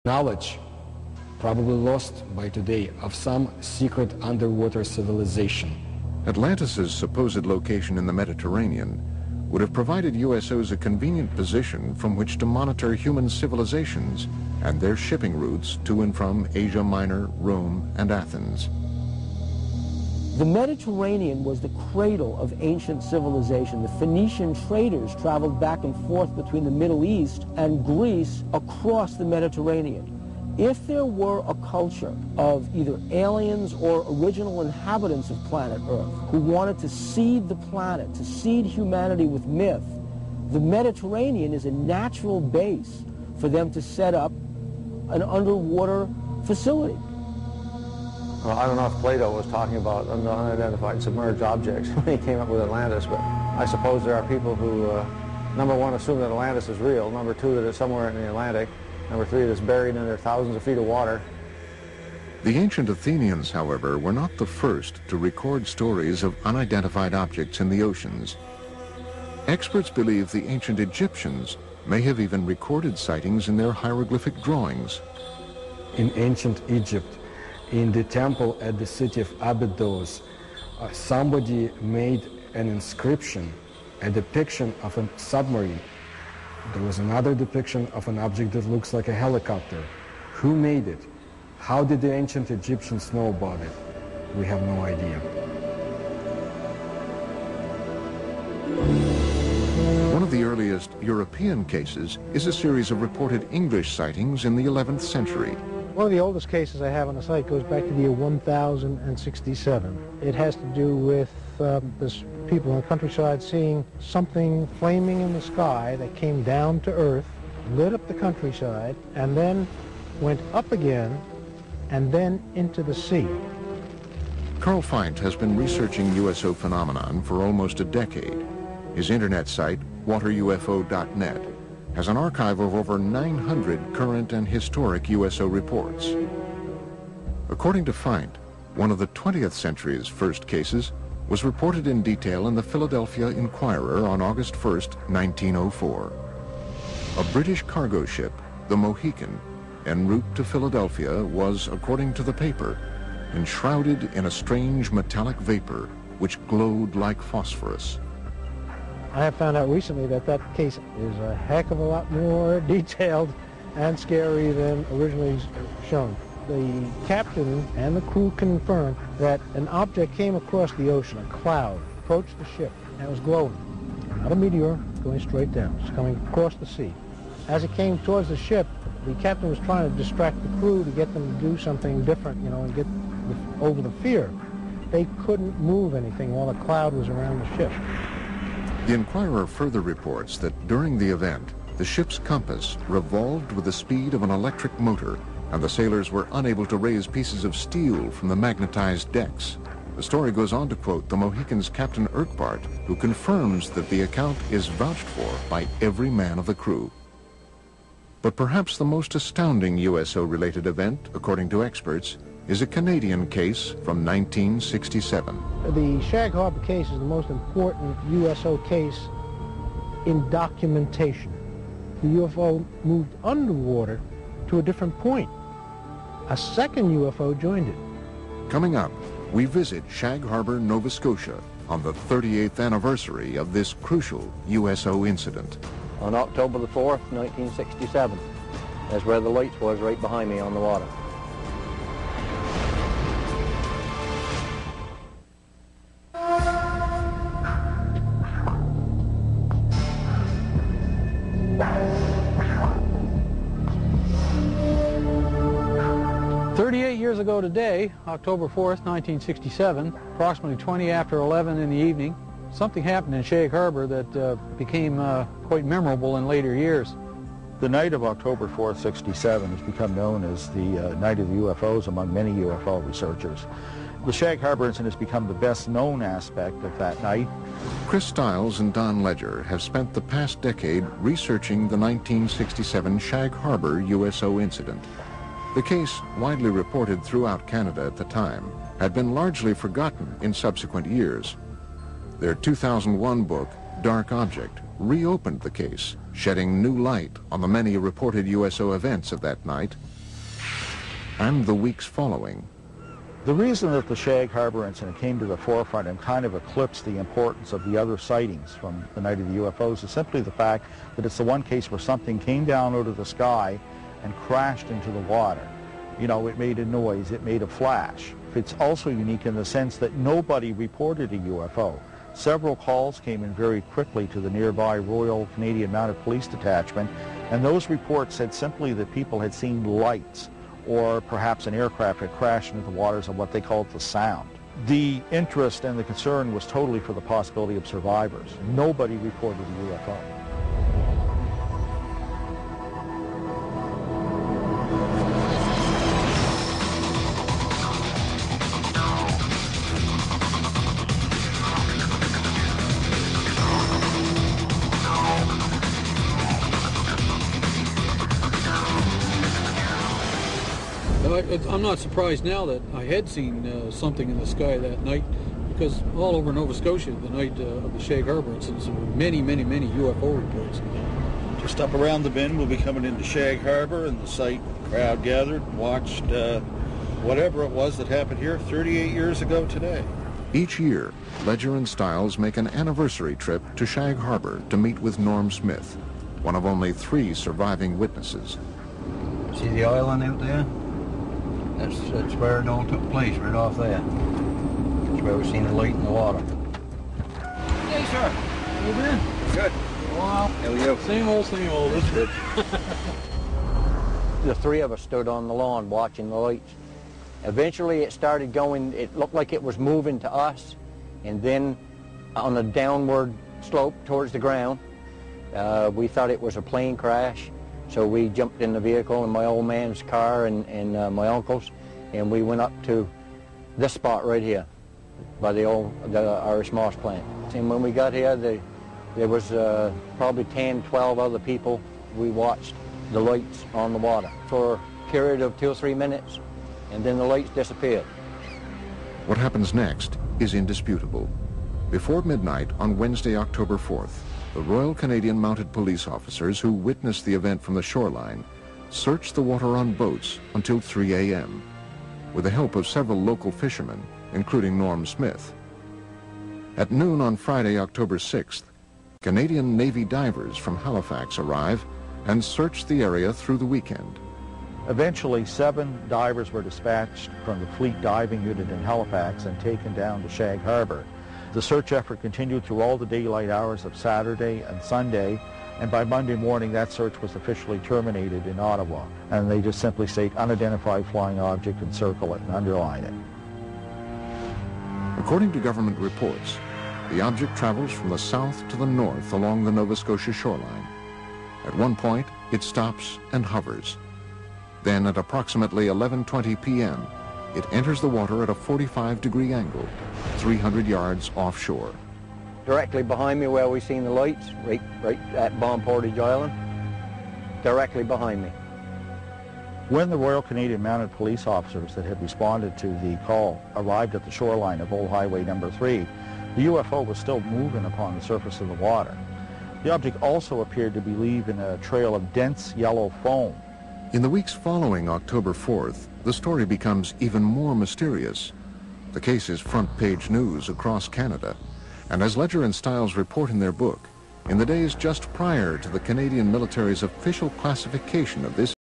Knowledge, probably lost by today, of some secret underwater civilization. Atlantis' supposed location in the Mediterranean would have provided USOs a convenient position from which to monitor human civilizations and their shipping routes to and from Asia Minor, Rome, and Athens. The Mediterranean was the cradle of ancient civilization. The Phoenician traders traveled back and forth between the Middle East and Greece across the Mediterranean. If there were a culture of either aliens or original inhabitants of planet Earth who wanted to seed the planet, to seed humanity with myth, the Mediterranean is a natural base for them to set up an underwater facility. Well, I don't know if Plato was talking about unidentified submerged objects when he came up with Atlantis, but I suppose there are people who, number one, assume that Atlantis is real, number two, that it's somewhere in the Atlantic, number three, that it's buried under thousands of feet of water. The ancient Athenians, however, were not the first to record stories of unidentified objects in the oceans. Experts believe the ancient Egyptians may have even recorded sightings in their hieroglyphic drawings. In ancient Egypt, in the temple at the city of Abydos, somebody made an inscription, a depiction of a submarine. There was another depiction of an object that looks like a helicopter. Who made it? How did the ancient Egyptians know about it? We have no idea. One of the earliest European cases is a series of reported English sightings in the 11th century. One of the oldest cases I have on the site goes back to the year 1067. It has to do with people in the countryside seeing something flaming in the sky that came down to earth, lit up the countryside, and then went up again, and then into the sea. Carl Feint has been researching USO phenomenon for almost a decade. His internet site, waterufo.net, has an archive of over 900 current and historic USO reports. According to Feint, one of the 20th century's first cases was reported in detail in the Philadelphia Inquirer on August 1st, 1904. A British cargo ship, the Mohican, en route to Philadelphia was, according to the paper, enshrouded in a strange metallic vapor which glowed like phosphorus. I have found out recently that that case is a heck of a lot more detailed and scary than originally shown. The captain and the crew confirmed that an object came across the ocean, a cloud, approached the ship, and it was glowing. Not a meteor, going straight down. It's coming across the sea. As it came towards the ship, the captain was trying to distract the crew to get them to do something different, you know, and get over the fear. They couldn't move anything while the cloud was around the ship. The Inquirer further reports that during the event, the ship's compass revolved with the speed of an electric motor, and the sailors were unable to raise pieces of steel from the magnetized decks. The story goes on to quote the Mohican's Captain Urquhart, who confirms that the account is vouched for by every man of the crew. But perhaps the most astounding USO-related event, according to experts, is a Canadian case from 1967. The Shag Harbor case is the most important USO case in documentation. The UFO moved underwater to a different point. A second UFO joined it. Coming up, we visit Shag Harbor, Nova Scotia on the 38th anniversary of this crucial USO incident. On October the 4th, 1967, that's where the lights was, right behind me on the water. Years ago today, October 4th, 1967, approximately 20 after 11 in the evening, something happened in Shag Harbor that became quite memorable in later years. The night of October 4th, 67 has become known as the Night of the UFOs among many UFO researchers. The Shag Harbor incident has become the best known aspect of that night. Chris Stiles and Don Ledger have spent the past decade researching the 1967 Shag Harbor USO incident. The case, widely reported throughout Canada at the time, had been largely forgotten in subsequent years. Their 2001 book, Dark Object, reopened the case, shedding new light on the many reported USO events of that night and the weeks following. The reason that the Shag Harbor incident came to the forefront and kind of eclipsed the importance of the other sightings from the night of the UFOs is simply the fact that it's the one case where something came down out of the sky and crashed into the water. You know, it made a noise, it made a flash. It's also unique in the sense that nobody reported a UFO. Several calls came in very quickly to the nearby Royal Canadian Mounted Police Detachment, and those reports said simply that people had seen lights, or perhaps an aircraft had crashed into the waters of what they called the Sound. The interest and the concern was totally for the possibility of survivors. Nobody reported a UFO. I'm not surprised now that I had seen something in the sky that night, because all over Nova Scotia, the night of the Shag Harbor incident, there were many UFO reports. Just up around the bend, we'll be coming into Shag Harbor, and the site crowd gathered and watched whatever it was that happened here 38 years ago today. Each year, Ledger and Stiles make an anniversary trip to Shag Harbor to meet with Norm Smith, one of only 3 surviving witnesses. See the island out there? That's where it all took place, right off there. That's where we seen the light in the water. Hey, sir. How you been? Good. Wow. How are you? Same old. That's good. The 3 of us stood on the lawn watching the lights. Eventually it started going, it looked like it was moving to us, and then on a downward slope towards the ground, we thought it was a plane crash. So we jumped in the vehicle in my old man's car and my uncle's, and we went up to this spot right here by the Irish Moss plant. And when we got here, there was probably 10, 12 other people. We watched the lights on the water for a period of 2 or 3 minutes, and then the lights disappeared. What happens next is indisputable. Before midnight on Wednesday, October 4th, the Royal Canadian Mounted Police officers who witnessed the event from the shoreline searched the water on boats until 3 a.m. with the help of several local fishermen, including Norm Smith. At noon on Friday, October 6th, Canadian Navy divers from Halifax arrive and search the area through the weekend. Eventually, 7 divers were dispatched from the Fleet Diving Unit in Halifax and taken down to Shag Harbor. The search effort continued through all the daylight hours of Saturday and Sunday, and by Monday morning that search was officially terminated in Ottawa. And they just simply state unidentified flying object and circle it and underline it. According to government reports, the object travels from the south to the north along the Nova Scotia shoreline. At one point, it stops and hovers. Then at approximately 11:20 p.m., it enters the water at a 45-degree angle, 300 yards offshore. Directly behind me where we seen the lights, right at Bomb Portage Island, directly behind me. When the Royal Canadian Mounted Police officers that had responded to the call arrived at the shoreline of Old Highway number 3, the UFO was still moving upon the surface of the water. The object also appeared to be leaving a trail of dense yellow foam. In the weeks following October 4th, the story becomes even more mysterious. The case is front-page news across Canada, and as Ledger and Stiles report in their book, in the days just prior to the Canadian military's official classification of this